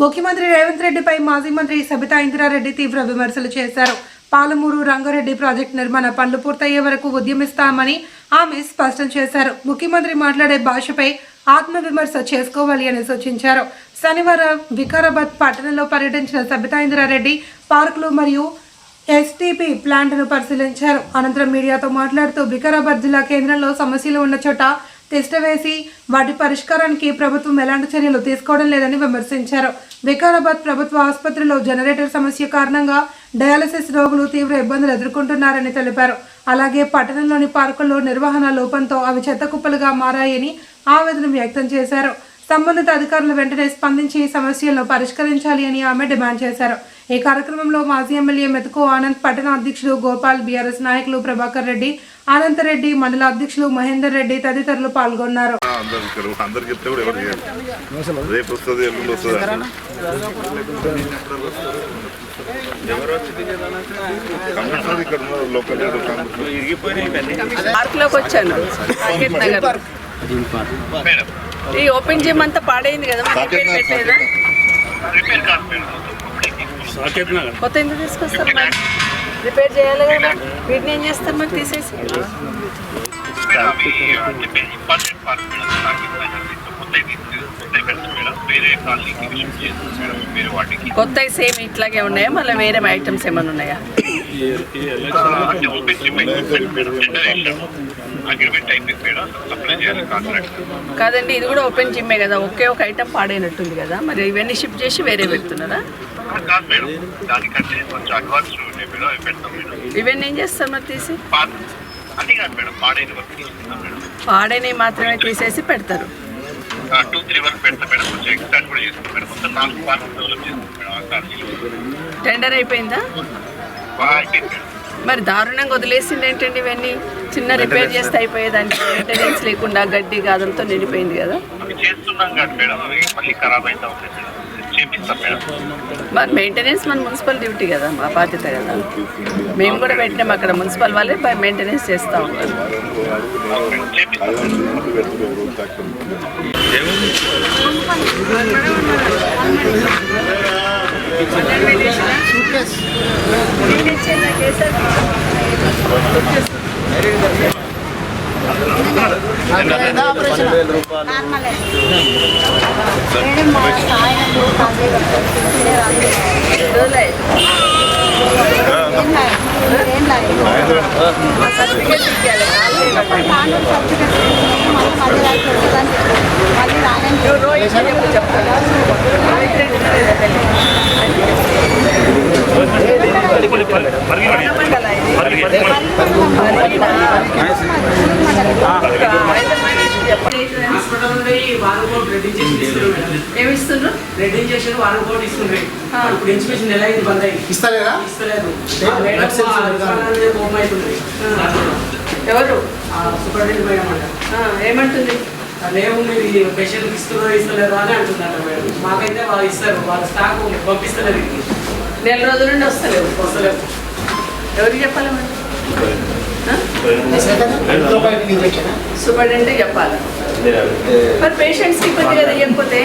ముఖ్యమంత్రి రేవంత్ రెడ్డిపై మాజీ మంత్రి సబితా ఇంద్రారెడ్డి తీవ్ర విమర్శలు చేశారు. పాలమూరు రంగారెడ్డి ప్రాజెక్టు నిర్మాణ పనులు పూర్తయ్యే వరకు ఉద్యమిస్తామని ఆమె స్పష్టం చేశారు. ముఖ్యమంత్రి మాట్లాడే భాషపై ఆత్మవిమర్శ చేసుకోవాలి అని సూచించారు. శనివారం వికారాబాద్ పట్టణంలో పర్యటించిన సబితా ఇంద్రారెడ్డి పార్కులు మరియు ఎస్టీపీ ప్లాంట్ను పరిశీలించారు. అనంతరం మీడియాతో మాట్లాడుతూ వికారాబాద్ జిల్లా కేంద్రంలో సమస్యలు ఉన్న చోట టెస్టువేసి వాటి పరిష్కారానికి ప్రభుత్వం ఎలాంటి చర్యలు తీసుకోవడం లేదని విమర్శించారు. వికారాబాద్ ప్రభుత్వ ఆసుపత్రిలో జనరేటర్ సమస్య కారణంగా డయాలసిస్ రోగులు తీవ్ర ఇబ్బందులు ఎదుర్కొంటున్నారని తెలిపారు. అలాగే పట్టణంలోని పార్కుల్లో నిర్వహణ లోపంతో అవి చెత్త కుప్పలుగా మారాయని ఆవేదన వ్యక్తం చేశారు. సంబంధిత అధికారులు వెంటనే స్పందించి సమస్యలను పరిష్కరించాలి అని ఆమె డిమాండ్ చేశారు. ఈ కార్యక్రమంలో మాజీ ఎమ్మెల్యే మెతుకు ఆనంద్, పట్టణ అధ్యక్షులు గోపాల్, బీఆర్ఎస్ నాయకులు ప్రభాకర్ రెడ్డి, అనంతరెడ్డి, మండల అధ్యక్షులు మహేందర్ రెడ్డి తదితరులు పాల్గొన్నారు. ఈ ఓపెన్ జిమ్ అంతా పాడైంది కదా, కొత్త ఎందుకు తీసుకొస్తారు? రిపేర్ చేయాలి కదా, వీటిని ఏం చేస్తారు మరి తీసేసి? కొత్త సేమ్ ఇట్లాగే ఉన్నాయా, మళ్ళీ వేరే ఐటమ్స్ ఏమైనా ఉన్నాయా? కాదండి, ఇది కూడా ఓపెన్ జిమ్మే కదా, ఒకే ఒక ఐటమ్ పాడైనట్టుంది కదా, మరి ఇవన్నీ షిఫ్ట్ చేసి వేరే పెడుతున్నారా? ఇవన్నీ ఏం చేస్తారు మరి తీసి? పాడైనవి మాత్రమే తీసేసి పెడతారు. టెండర్ అయిపోయిందా? మరి దారుణంగా వదిలేసింది ఏంటండి? ఇవన్నీ చిన్న రిపేర్ చేస్తే అయిపోయేదానికి మెయింటెనెన్స్ లేకుండా గడ్డి గాదులతో నిండిపోయింది కదా. మరి మెయింటెనెన్స్ మన మున్సిపల్ డ్యూటీ కదా, మా బాధ్యత కదా. మేము కూడా పెట్టినాం అక్కడ, మున్సిపల్ వాళ్ళే మెయింటెనెన్స్ చేస్తూ ఉంటారు. ఎవరు ఏమంటుంది? లేవు, మీరు పేషెంట్ ఇస్తలేరు అని అంటున్నారు మేడం. మాకైతే వాళ్ళు ఇస్తారు, వాళ్ళ స్టాక్ పంపిస్తలేరు. నెల రోజుల నుండి వస్తలేవు. ఎవరికి చెప్పాలి మరి? సూపరింటెండెంట్ చెప్పాలి. మరి పేషెంట్స్ ఇబ్బంది కదా ఇవ్వకపోతే?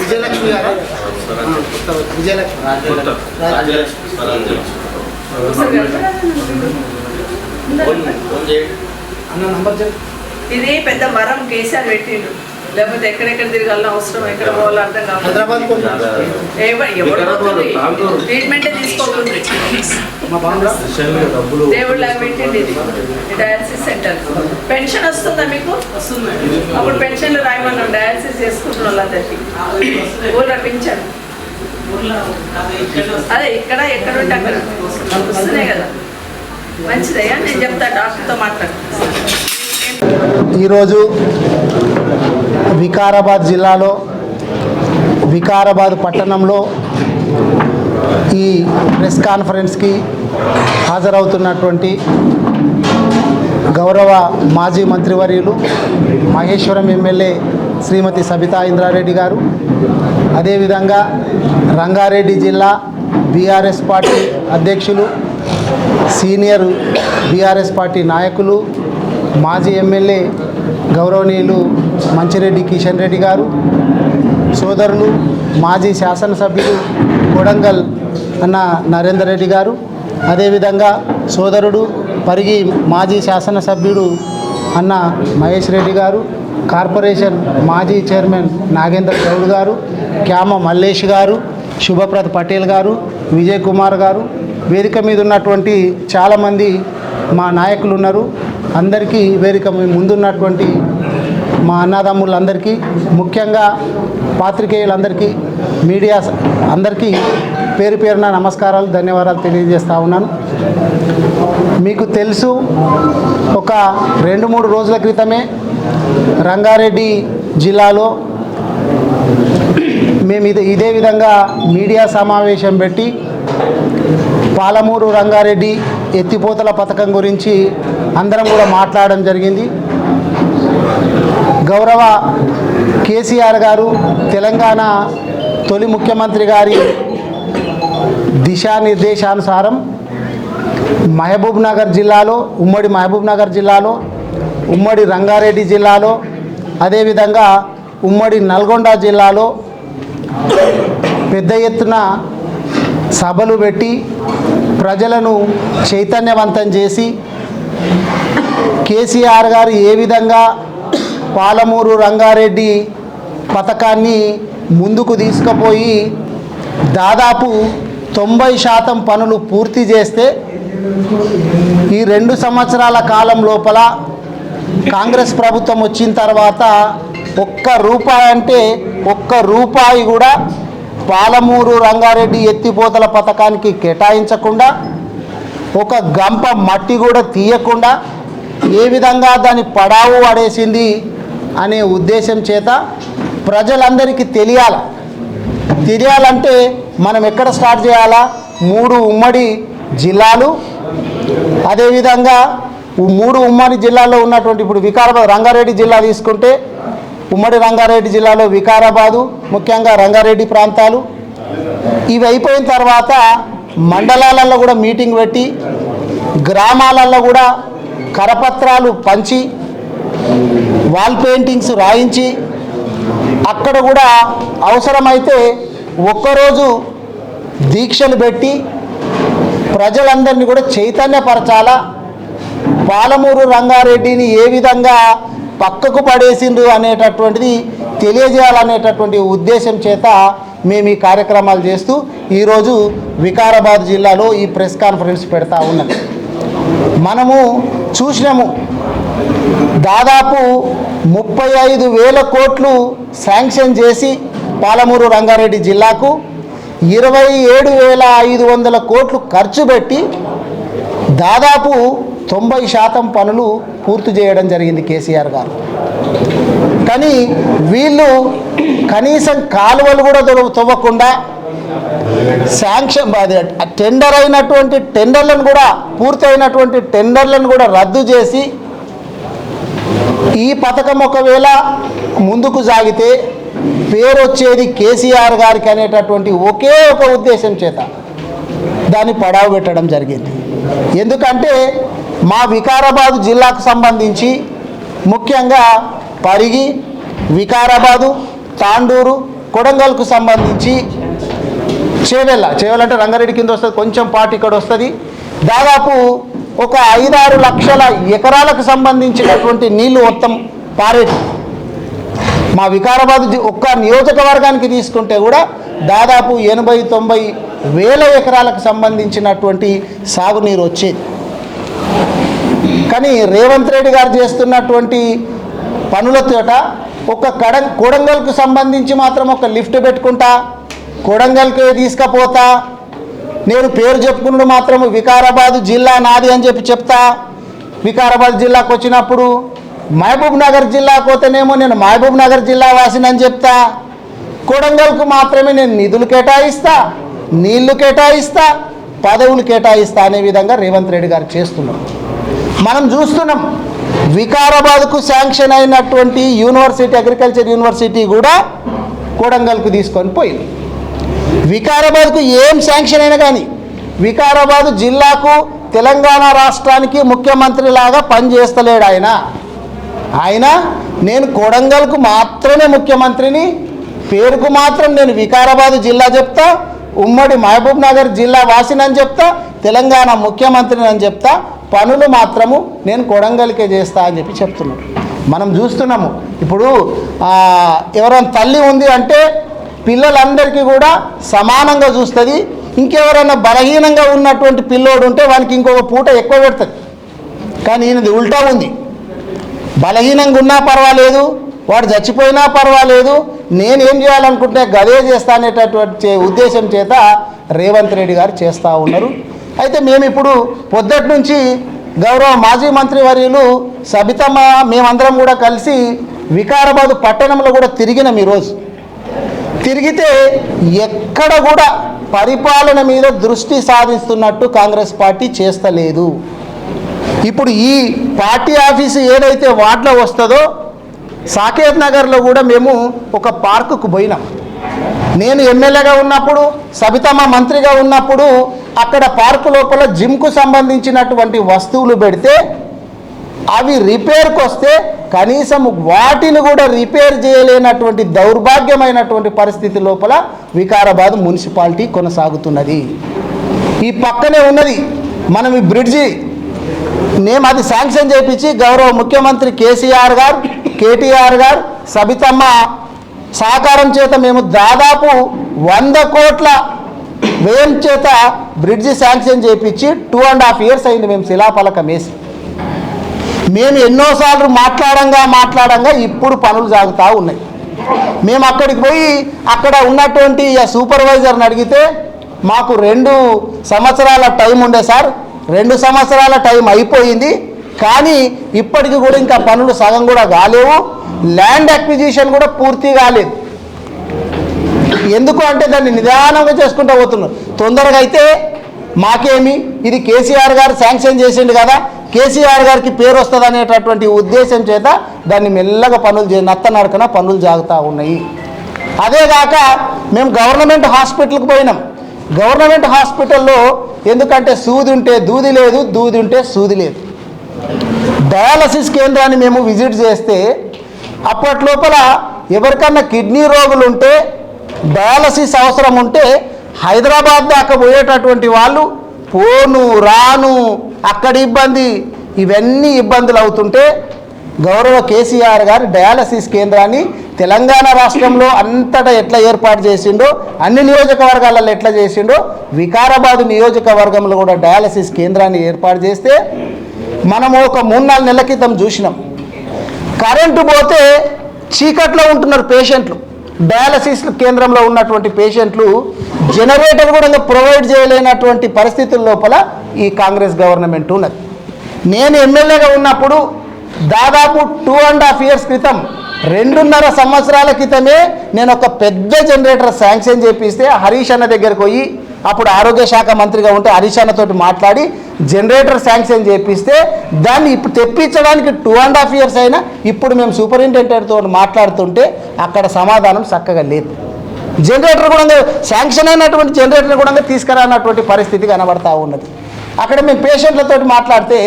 విజయలక్ష్మి గారు, ఇది పెద్ద మరం కేసీఆర్ పెట్టిండు, లేకపోతే ఎక్కడెక్కడ తిరగాలని అవసరం, ఎక్కడ పోవాలో అర్థం కావాలి. ట్రీట్మెంటే తీసుకోకుండా దేవుళ్ళగా పెట్టింది ఇది డయాలసిస్ సెంటర్. పెన్షన్ వస్తుందా మీకు? అప్పుడు పెన్షన్లు రాయమన్నాం, డయాలసిస్ చేసుకుంటున్న వాళ్ళందరికీ ఊళ్ళో పింఛన్. అదే ఇక్కడ ఎక్కడ ఉంటే అక్కడ వస్తున్నాయి కదా, మంచిదయ్యా. నేను చెప్తా, డాక్టర్తో మాట్లాడు. ఈరోజు వికారాబాద్ జిల్లాలో వికారాబాద్ పట్టణంలో ఈ ప్రెస్ కాన్ఫరెన్స్కి హాజరవుతున్నటువంటి గౌరవ మాజీ మంత్రివర్యులు మహేశ్వరం ఎమ్మెల్యే శ్రీమతి సబితా ఇంద్రారెడ్డి గారు, అదేవిధంగా రంగారెడ్డి జిల్లా బీఆర్ఎస్ పార్టీ అధ్యక్షులు, సీనియర్ బీఆర్ఎస్ పార్టీ నాయకులు, మాజీ ఎమ్మెల్యే గౌరవనీయులు మంచిరెడ్డి కిషన్ రెడ్డి గారు, సోదరులు మాజీ శాసనసభ్యులు కొడంగల్ అన్న నరేందర్ రెడ్డి గారు, అదేవిధంగా సోదరుడు పరిగి మాజీ శాసనసభ్యుడు అన్న మహేష్ రెడ్డి గారు, కార్పొరేషన్ మాజీ చైర్మన్ నాగేంద్ర గౌడ్ గారు, క్యామ మల్లేష్ గారు, శుభప్రద్ పటేల్ గారు, విజయ్ కుమార్ గారు, వేదిక మీద ఉన్నటువంటి చాలామంది మా నాయకులు ఉన్నారు. అందరికీ వేదిక ముందున్నటువంటి మా అన్నదమ్ములందరికీ, ముఖ్యంగా పాత్రికేయులందరికీ, మీడియా అందరికీ పేరు పేరున నమస్కారాలు, ధన్యవాదాలు తెలియజేస్తూ ఉన్నాను. మీకు తెలుసు, ఒక 2-3 రోజుల క్రితమే రంగారెడ్డి జిల్లాలో మేము ఇదే విధంగా మీడియా సమావేశం పెట్టి పాలమూరు రంగారెడ్డి ఎత్తిపోతల పథకం గురించి అందరం కూడా మాట్లాడడం జరిగింది. గౌరవ కేసీఆర్ గారు తెలంగాణ తొలి ముఖ్యమంత్రి గారి దిశానిర్దేశానుసారం మహబూబ్నగర్ జిల్లాలో, ఉమ్మడి మహబూబ్నగర్ జిల్లాలో, ఉమ్మడి రంగారెడ్డి జిల్లాలో, అదేవిధంగా ఉమ్మడి నల్గొండ జిల్లాలో పెద్ద ఎత్తున సభలు పెట్టి ప్రజలను చైతన్యవంతం చేసి కేసీఆర్ గారు ఏ విధంగా పాలమూరు రంగారెడ్డి పథకాన్ని ముందుకు తీసుకుపోయి దాదాపు 90% పనులు పూర్తి చేస్తే ఈ 2 సంవత్సరాల కాలం లోపల కాంగ్రెస్ ప్రభుత్వం వచ్చిన తర్వాత ఒక్క రూపాయి కూడా పాలమూరు రంగారెడ్డి ఎత్తిపోతల పథకానికి కేటాయించకుండా, ఒక గంప మట్టి కూడా తీయకుండా ఏ విధంగా దాన్ని పడావు పడేసింది అనే ఉద్దేశం చేత ప్రజలందరికీ తెలియాలంటే మనం ఎక్కడ స్టార్ట్ చేయాలా? 3 ఉమ్మడి జిల్లాలు, అదేవిధంగా 3 ఉమ్మడి జిల్లాల్లో ఉన్నటువంటి, ఇప్పుడు వికారాబాద్ రంగారెడ్డి జిల్లా తీసుకుంటే ఉమ్మడి రంగారెడ్డి జిల్లాలో వికారాబాదు, ముఖ్యంగా రంగారెడ్డి ప్రాంతాలు, ఇవి అయిపోయిన తర్వాత మండలాలలో కూడా మీటింగ్ పెట్టి గ్రామాలలో కూడా కరపత్రాలు పంచి వాల్ పెయింటింగ్స్ రాయించి అక్కడ కూడా అవసరమైతే ఒక్కరోజు దీక్షలు పెట్టి ప్రజలందరినీ కూడా చైతన్యపరచాలా, పాలమూరు రంగారెడ్డిని ఏ విధంగా పక్కకు పడేసిండ్రు అనేటటువంటిది తెలియజేయాలనేటటువంటి ఉద్దేశం చేత మేము ఈ కార్యక్రమాలు చేస్తూ ఈరోజు వికారాబాద్ జిల్లాలో ఈ ప్రెస్ కాన్ఫరెన్స్ పెడతా ఉన్నాం. మనము చూసినాము, దాదాపు 35,000 కోట్లు శాంక్షన్ చేసి పాలమూరు రంగారెడ్డి జిల్లాకు 27,500 కోట్లు ఖర్చు పెట్టి దాదాపు 90% పనులు పూర్తి చేయడం జరిగింది కేసీఆర్ గారు. కానీ వీళ్ళు కనీసం కాలువలు కూడా తవ్వకుండా శాంక్షన్ టెండర్ అయినటువంటి టెండర్లను కూడా, పూర్తయినటువంటి టెండర్లను కూడా రద్దు చేసి ఈ పథకం ఒకవేళ ముందుకు సాగితే పేరు వచ్చేది కేసీఆర్ గారికి అనేటటువంటి ఒకే ఒక ఉద్దేశం చేత దాన్ని పడావు పెట్టడం జరిగింది. ఎందుకంటే మా వికారాబాదు జిల్లాకు సంబంధించి ముఖ్యంగా పరిగి, వికారాబాదు, తాండూరు, కొడంగల్కు సంబంధించి చేవెళ్ళ అంటే రంగారెడ్డి కింద వస్తుంది, కొంచెం పాటు ఇక్కడ వస్తుంది, దాదాపు ఒక 5-6 లక్షల ఎకరాలకు సంబంధించినటువంటి నీళ్లు మొత్తం పారేటి. మా వికారాబాద్ ఒక్క నియోజకవర్గానికి తీసుకుంటే కూడా దాదాపు 80-90 వేల ఎకరాలకు సంబంధించినటువంటి సాగునీరు వచ్చేది. కానీ రేవంత్ రెడ్డి గారు చేస్తున్నటువంటి పనులతోట ఒక కొడంగల్కు సంబంధించి మాత్రం ఒక లిఫ్ట్ పెట్టుకుంటా, కొడంగల్కి తీసుకుపోతా, నేను పేరు చెప్పుకున్నాడు మాత్రం వికారాబాద్ జిల్లా నాది అని చెప్తా. వికారాబాద్ జిల్లాకు వచ్చినప్పుడు మహబూబ్ నగర్ జిల్లాకు పోతేనేమో నేను మహబూబ్ నగర్ జిల్లా వాసినని చెప్తా. కొడంగల్కు మాత్రమే నేను నిధులు కేటాయిస్తా, నీళ్లు కేటాయిస్తా, పదవులు కేటాయిస్తా అనే విధంగా రేవంత్ రెడ్డి గారు చేస్తున్నారు. మనం చూస్తున్నాం, వికారాబాద్కు శాంక్షన్ అయినటువంటి యూనివర్సిటీ, అగ్రికల్చర్ యూనివర్సిటీ కూడా కొడంగల్కు తీసుకొని పోయింది. వికారాబాద్కు ఏం శాంక్షన్ అయినా కానీ వికారాబాదు జిల్లాకు తెలంగాణ రాష్ట్రానికి ముఖ్యమంత్రిలాగా పనిచేస్తలేడు ఆయన నేను కొడంగల్కు మాత్రమే ముఖ్యమంత్రిని, పేరుకు మాత్రం నేను వికారాబాద్ జిల్లా చెప్తా, ఉమ్మడి మహబూబ్ నగర్ జిల్లా వాసినని చెప్తా, తెలంగాణ ముఖ్యమంత్రిని అని చెప్తా, పనులు మాత్రము నేను కొడంగల్కే చేస్తా అని చెప్పి చెప్తున్నాడు. మనం చూస్తున్నాము ఇప్పుడు ఎవరైనా తల్లి ఉంది అంటే పిల్లలందరికీ కూడా సమానంగా చూస్తుంది. ఇంకెవరైనా బలహీనంగా ఉన్నటువంటి పిల్లోడు ఉంటే వానికి ఇంకొక పూట ఎక్కువ పెడుతుంది. కానీ ఈయనది ఉల్టా ఉంది. బలహీనంగా ఉన్నా పర్వాలేదు, వాడు చచ్చిపోయినా పర్వాలేదు, నేనేం చేయాలనుకుంటే గదే చేస్తా అనేటటువంటి ఉద్దేశం చేత రేవంత్ రెడ్డి గారు చేస్తూ ఉన్నారు. అయితే మేము ఇప్పుడు పొద్దుటి నుంచి గౌరవ మాజీ మంత్రివర్యులు సబితమ్మ మేమందరం కూడా కలిసి వికారాబాద్ పట్టణంలో కూడా తిరిగినాం. ఈరోజు తిరిగితే ఎక్కడ కూడా పరిపాలన మీద దృష్టి సాధిస్తున్నట్టు కాంగ్రెస్ పార్టీ చేస్తలేదు. ఇప్పుడు ఈ పార్టీ ఆఫీసు ఏదైతే వార్డులో వస్తుందో సాకేత్ నగర్లో కూడా మేము ఒక పార్కుకు పోయినాం. నేను ఎమ్మెల్యేగా ఉన్నప్పుడు, సబితమ్మ మంత్రిగా ఉన్నప్పుడు అక్కడ పార్కు లోపల జిమ్కు సంబంధించినటువంటి వస్తువులు పెడితే అవి రిపేర్కి వస్తే కనీసం వాటిని కూడా రిపేర్ చేయలేనటువంటి దౌర్భాగ్యమైనటువంటి పరిస్థితి లోపల వికారాబాద్ మున్సిపాలిటీ కొనసాగుతున్నది. ఈ పక్కనే ఉన్నది మనం ఈ బ్రిడ్జి మేము అది శాంక్షన్ చేయించి గౌరవ ముఖ్యమంత్రి కేసీఆర్ గారు, కేటీఆర్ గారు, సబితమ్మ సహకారం చేత మేము దాదాపు 100 కోట్ల వ్యయం చేత బ్రిడ్జి శాంక్షన్ చేయించి 2.5 years అయింది మేము శిలాఫలకం వేసి. మేము ఎన్నోసార్లు మాట్లాడంగా ఇప్పుడు పనులు సాగుతూ ఉన్నాయి. మేము అక్కడికి పోయి అక్కడ ఉన్నటువంటి సూపర్వైజర్ని అడిగితే మాకు 2 సంవత్సరాల టైం ఉండే సార్, 2 సంవత్సరాల టైం అయిపోయింది, కానీ ఇప్పటికి కూడా ఇంకా పనులు సగం కూడా కాలేవు, ల్యాండ్ అక్విజిషన్ కూడా పూర్తి కాలేదు. ఎందుకు అంటే దాన్ని నిదానంగా చేసుకుంటూ పోతున్నారు. తొందరగా అయితే మాకేమి, ఇది కేసీఆర్ గారు శాంక్షన్ చేసిండు కదా, కేసీఆర్ గారికి పేరు వస్తుంది అనేటటువంటి ఉద్దేశం చేత దాన్ని మెల్లగా నత్తనడకన పనులు జాగుతూ ఉన్నాయి. అదేగాక మేము గవర్నమెంట్ హాస్పిటల్కి పోయినాం. గవర్నమెంట్ హాస్పిటల్లో ఎందుకంటే సూది ఉంటే దూది లేదు, దూది ఉంటే సూది లేదు. డయాలసిస్ కేంద్రాన్ని మేము విజిట్ చేస్తే అప్పట్లోపల ఎవరికన్నా కిడ్నీ రోగులు ఉంటే డయాలసిస్ అవసరం ఉంటే హైదరాబాద్ దాకా పోయేటటువంటి వాళ్ళు పోను రాను అక్కడ ఇబ్బంది, ఇవన్నీ ఇబ్బందులు అవుతుంటే గౌరవ కేసీఆర్ గారు డయాలసిస్ కేంద్రాన్ని తెలంగాణ రాష్ట్రంలో అంతటా ఎట్లా ఏర్పాటు చేసిండో, అన్ని నియోజకవర్గాలలో ఎట్లా చేసిండో వికారాబాద్ నియోజకవర్గంలో కూడా డయాలసిస్ కేంద్రాన్ని ఏర్పాటు చేస్తే మనము ఒక 3-4 నెలల క్రితం చూసినాం. కరెంటు పోతే చీకట్లో ఉంటున్నారు పేషెంట్లు. డయాలసిస్ కేంద్రంలో ఉన్నటువంటి పేషెంట్లు జనరేటర్ కూడా ప్రొవైడ్ చేయలేనటువంటి పరిస్థితుల లోపల ఈ కాంగ్రెస్ గవర్నమెంట్ ఉన్నది. నేను ఎమ్మెల్యేగా ఉన్నప్పుడు దాదాపు 2.5 years క్రితం, 2.5 సంవత్సరాల క్రితమే నేను ఒక పెద్ద జనరేటర్ శాంక్షన్ చేపిస్తే హరీష్ అన్న దగ్గరికి పోయి, అప్పుడు ఆరోగ్య శాఖ మంత్రిగా ఉంటే హరీష్ అన్నతోటి మాట్లాడి జనరేటర్ శాంక్షన్ చేపిస్తే దాన్ని ఇప్పుడు తెప్పించడానికి 2.5 years అయినా ఇప్పుడు మేము సూపరింటెండెంట్తో మాట్లాడుతుంటే అక్కడ సమాధానం చక్కగా లేదు. జనరేటర్ కూడా శాంక్షన్ అయినటువంటి జనరేటర్ కూడా తీసుకురానటువంటి పరిస్థితి కనబడతా ఉన్నది. అక్కడ మేము పేషెంట్లతో మాట్లాడితే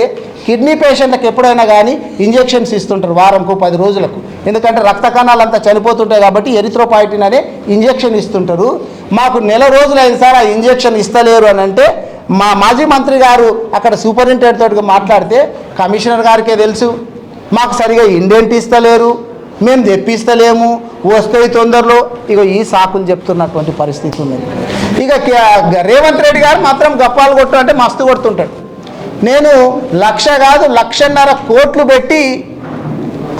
కిడ్నీ పేషెంట్లకు ఎప్పుడైనా కానీ ఇంజెక్షన్స్ ఇస్తుంటారు వారంకు 10 రోజులకు, ఎందుకంటే రక్త కణాలంతా చనిపోతుంటాయి కాబట్టి ఎరిథ్రోపాయిటిన్ అనే ఇంజెక్షన్ ఇస్తుంటారు. మాకు 1 రోజులు అయింది సార్, ఆ ఇంజెక్షన్ ఇస్తలేరు అని అంటే మా మాజీ మంత్రి గారు అక్కడ సూపరింటెండెంట్ తోటి మాట్లాడితే కమిషనర్ గారికే తెలుసు, మాకు సరిగా ఇండెంట్ ఇస్తలేరు, మేము తెప్పిస్తలేము, వస్తాయి తొందరలో, ఇక ఈ సాకులు చెప్తున్నటువంటి పరిస్థితి ఉన్నది. ఇక రేవంత్ రెడ్డి గారు మాత్రం గప్పాలు కొట్టు అంటే మస్తు కొడుతుంటాడు. నేను 1,00,000 కాదు 1,50,000 కోట్లు పెట్టి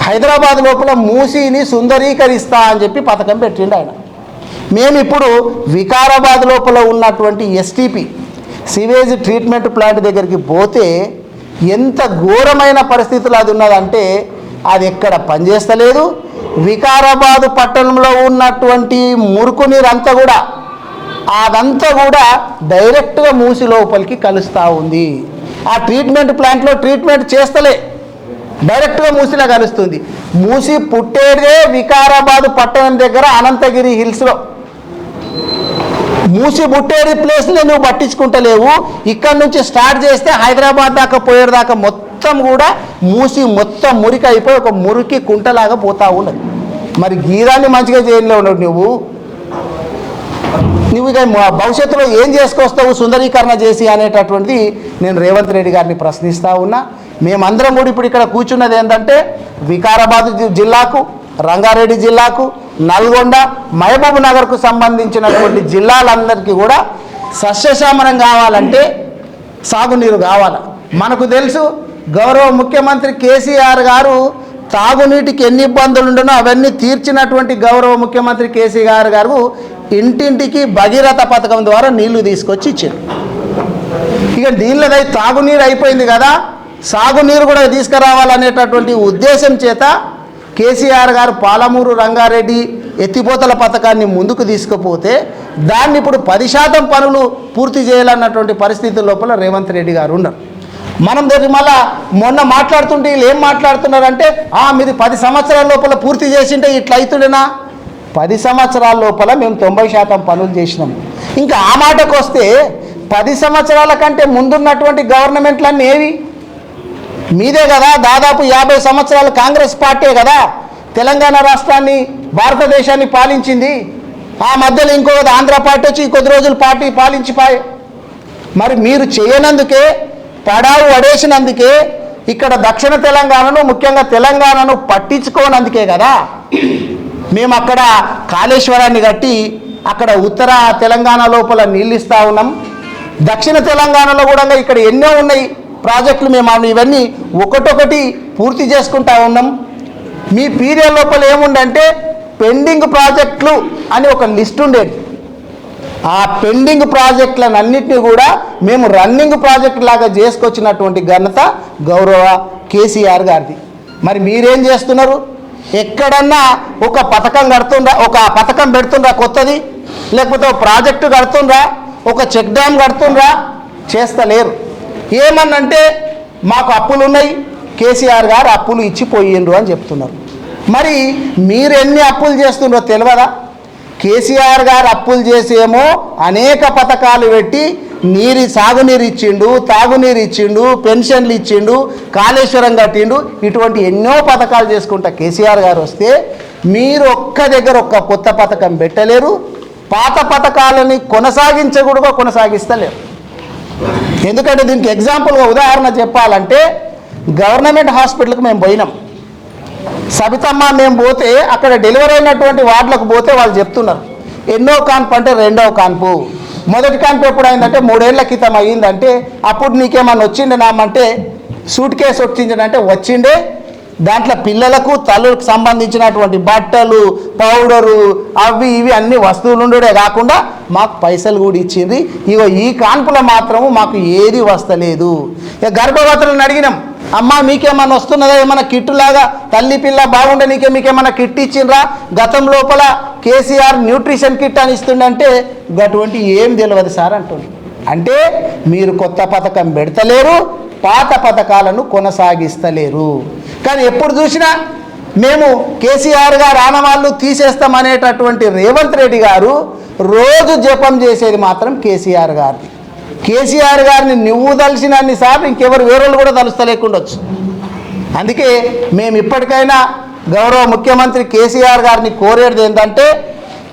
హైదరాబాద్ లోపల మూసీని సుందరీకరిస్తా అని చెప్పి పథకం పెట్టిండు ఆయన. మేము ఇప్పుడు వికారాబాద్ లోపల ఉన్నటువంటి ఎస్టీపీ సివేజ్ ట్రీట్మెంట్ ప్లాంట్ దగ్గరికి పోతే ఎంత ఘోరమైన పరిస్థితులు అది ఉన్నదంటే అది ఎక్కడ పనిచేస్తలేదు. వికారాబాద్ పట్టణంలో ఉన్నటువంటి మురుకు నీరు అంతా కూడా అదంతా కూడా డైరెక్ట్గా మూసి లోపలికి కలుస్తూ ఉంది. ఆ ట్రీట్మెంట్ ప్లాంట్లో ట్రీట్మెంట్ చేస్తలే, డైరెక్ట్గా మూసిలా కలుస్తుంది. మూసి పుట్టేదే వికారాబాద్ పట్టణం దగ్గర అనంతగిరి హిల్స్లో. మూసి బుట్టేడి ప్లేస్ని నువ్వు పట్టించుకుంటలేవు. ఇక్కడ నుంచి స్టార్ట్ చేస్తే హైదరాబాద్ దాకా పోయేదాకా మొత్తం కూడా మూసి మొత్తం మురికి అయిపోయి ఒక మురికి కుంటలాగా పోతా ఉన్నది. మరి గీరాన్ని మంచిగా చేయలేవు నువ్వు ఇక భవిష్యత్తులో ఏం చేసుకొస్తావు సుందరీకరణ చేసి అనేటటువంటిది నేను రేవంత్ రెడ్డి గారిని ప్రశ్నిస్తూ ఉన్నా. మేమందరం కూడా ఇప్పుడు ఇక్కడ కూర్చున్నది ఏంటంటే వికారాబాద్ జిల్లాకు, రంగారెడ్డి జిల్లాకు, నల్గొండ, మహబూబ్ నగర్కు సంబంధించినటువంటి జిల్లాలందరికీ కూడా సస్యశ్యామలం కావాలంటే సాగునీరు కావాలి. మనకు తెలుసు గౌరవ ముఖ్యమంత్రి కేసీఆర్ గారు తాగునీటికి ఎన్ని ఇబ్బందులు ఉండనో అవన్నీ తీర్చినటువంటి గౌరవ ముఖ్యమంత్రి కేసీఆర్ గారు ఇంటింటికి భగీరథ పథకం ద్వారా నీళ్లు తీసుకొచ్చి ఇచ్చారు. ఇక నీళ్ళదై తాగునీరు అయిపోయింది కదా, సాగునీరు కూడా తీసుకురావాలనేటటువంటి ఉద్దేశం చేత కేసీఆర్ గారు పాలమూరు రంగారెడ్డి ఎత్తిపోతల పథకాన్ని ముందుకు తీసుకుపోతే దాన్ని ఇప్పుడు 10% పనులు పూర్తి చేయాలన్నటువంటి పరిస్థితి లోపల రేవంత్ రెడ్డి గారు ఉన్నారు. మనం దాన్ని మళ్ళా మొన్న మాట్లాడుతుంటే వీళ్ళు ఏం మాట్లాడుతున్నారంటే మీది 10 సంవత్సరాల లోపల పూర్తి చేసింటే ఇట్లా అవుతుండేనా? 10 సంవత్సరాల లోపల మేము 90% పనులు చేసినాము. ఇంకా ఆ మాటకు వస్తే 10 సంవత్సరాల కంటే ముందున్నటువంటి గవర్నమెంట్లన్నీ ఏవి? మీదే కదా, దాదాపు 50 సంవత్సరాలు కాంగ్రెస్ పార్టీ కదా తెలంగాణ రాష్ట్రాన్ని భారతదేశాన్ని పాలించింది. ఆ మధ్యలో ఇంకొక ఆంధ్ర పార్టీ వచ్చి కొద్ది రోజులు పార్టీ పాలించిపోయి మరి మీరు చేయనందుకే పడావు పడేసినందుకే ఇక్కడ దక్షిణ తెలంగాణను ముఖ్యంగా తెలంగాణను పట్టించుకోనందుకే కదా మేము అక్కడ కాళేశ్వరాన్ని కట్టి అక్కడ ఉత్తర తెలంగాణ లోపల నీళ్ళు ఇస్తూ ఉన్నాం. దక్షిణ తెలంగాణలో కూడా ఇక్కడ ఎన్నో ఉన్నాయి ప్రాజెక్టులు, మేము ఇవన్నీ ఒకటొకటి పూర్తి చేసుకుంటా ఉన్నాం. మీ పీరియడ్ లోపల ఏముందంటే పెండింగ్ ప్రాజెక్టులు అని ఒక లిస్ట్ ఉండేది. ఆ పెండింగ్ ప్రాజెక్టులన్నింటినీ కూడా మేము రన్నింగ్ ప్రాజెక్టు లాగా చేసుకొచ్చినటువంటి ఘనత గౌరవ కేసీఆర్ గారిది. మరి మీరేం చేస్తున్నారు? ఎక్కడన్నా ఒక పథకం కడుతుండ్రా, ఒక పథకం పెడుతుండ్రా కొత్తది, లేకపోతే ఒక ప్రాజెక్టు కడుతుండ్రా, ఒక చెక్ డ్యామ్ కడుతుండ్రా, చేస్తలేరు. ఏమన్నంటే మాకు అప్పులు ఉన్నాయి, కేసీఆర్ గారు అప్పులు ఇచ్చిపోయిండ్రు అని చెప్తున్నారు. మరి మీరు ఎన్ని అప్పులు చేస్తుండ్రో తెలియదా? కేసీఆర్ గారు అప్పులు చేసేమో అనేక పథకాలు పెట్టి సాగునీరు ఇచ్చిండు, తాగునీరు ఇచ్చిండు, పెన్షన్లు ఇచ్చిండు, కాళేశ్వరం కట్టిండు, ఇటువంటి ఎన్నో పథకాలు చేసుకుంటా కేసీఆర్ గారు వస్తే మీరు ఒక్క దగ్గర ఒక్క కొత్త పథకం పెట్టలేరు. పాత పథకాలని కొనసాగిస్తలేరు. ఎందుకంటే దీనికి ఎగ్జాంపుల్గా ఉదాహరణ చెప్పాలంటే గవర్నమెంట్ హాస్పిటల్కి మేము పోయినాం. సబితమ్మ మేము పోతే అక్కడ డెలివరీ అయినటువంటి వార్డులకు పోతే వాళ్ళు చెప్తున్నారు ఎన్నో కాన్పు అంటే 2వ కాన్పు, మొదటి కాన్పు ఎప్పుడు అయిందంటే 3 ఏళ్ల క్రితం అయ్యిందంటే అప్పుడు నీకేమన్నా వచ్చిండే నామంటే సూట్ కేసు వచ్చిందంటే వచ్చిండే. దాంట్లో పిల్లలకు తల్లులకు సంబంధించినటువంటి బట్టలు, పౌడరు, అవి ఇవి అన్ని వస్తువులు ఉండడే కాకుండా మాకు పైసలు కూడా ఇచ్చింది. ఇగో ఈ కాన్పులో మాత్రము మాకు ఏది వస్తలేదు. ఇక గర్భవతులను అడిగినాం, అమ్మ మీకేమన్నా వస్తున్నదా, ఏమన్నా కిట్టులాగా తల్లి పిల్ల బాగుండే మీకేమన్నా కిట్ ఇచ్చిండ్రా? గతం లోపల కేసీఆర్ న్యూట్రిషన్ కిట్ అని ఇస్తుండంటే అటువంటి ఏం తెలియదు సార్ అంటుంది. అంటే మీరు కొత్త పథకం పెడతలేరు, పాత పథకాలను కొనసాగిస్తలేరు. కానీ ఎప్పుడు చూసినా మేము కేసీఆర్ గారు ఆనవాళ్ళు తీసేస్తామనేటటువంటి రేవంత్ రెడ్డి గారు రోజు జపం చేసేది మాత్రం కేసీఆర్ గారిది. కేసీఆర్ గారిని నువ్వు తలిసినన్ని సార్లు ఇంకెవరు వేరేళ్ళు కూడా తలుస్తలేకుండొచ్చు. అందుకే మేము ఇప్పటికైనా గౌరవ ముఖ్యమంత్రి కేసీఆర్ గారిని కోరేది ఏంటంటే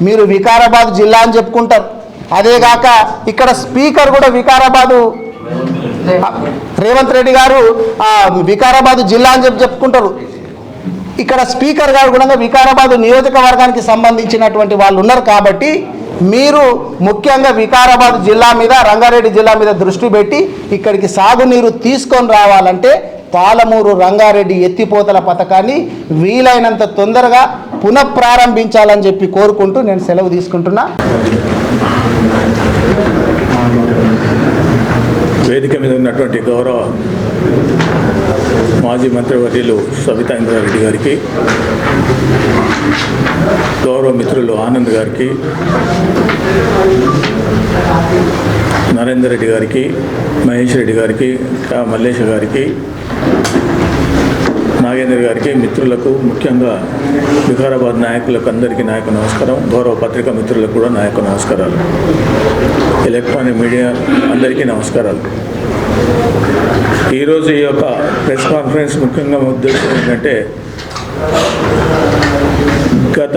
మీరు వికారాబాద్ జిల్లా అని చెప్పుకుంటారు, అదేగాక ఇక్కడ స్పీకర్ కూడా వికారాబాదు రేవంత్ రెడ్డి గారు వికారాబాదు జిల్లా అని చెప్పుకుంటారు. ఇక్కడ స్పీకర్ గారు కూడా వికారాబాదు నియోజకవర్గానికి సంబంధించినటువంటి వాళ్ళు ఉన్నారు. కాబట్టి మీరు ముఖ్యంగా వికారాబాద్ జిల్లా మీద, రంగారెడ్డి జిల్లా మీద దృష్టి పెట్టి ఇక్కడికి సాగునీరు తీసుకొని రావాలంటే పాలమూరు రంగారెడ్డి ఎత్తిపోతల పథకాన్ని వీలైనంత తొందరగా పునఃప్రారంభించాలని చెప్పి కోరుకుంటూ నేను సెలవు తీసుకుంటున్నా. వేదిక మీద ఉన్నటువంటి గౌరవ మాజీ మంత్రివర్యులు సబితా ఇంద్రారెడ్డి గారికి, గౌరవ మిత్రులు ఆనంద్ గారికి, నరేందర్ రెడ్డి గారికి, మహేష్ రెడ్డి గారికి, మల్లేష్ గారికి, నా నాగేంద్ర గారికి, మిత్రులకు, ముఖ్యంగా వికారాబాద్ నాయకులకు అందరికీ నాయక నమస్కారం. గౌరవ పత్రికా మిత్రులకు కూడా నాయక నమస్కారాలు. ఎలక్ట్రానిక్ మీడియా అందరికీ నమస్కారాలు. ఈరోజు ఈ యొక్క ప్రెస్ కాన్ఫరెన్స్ ముఖ్యంగా ఉద్దేశం ఏంటంటే, గత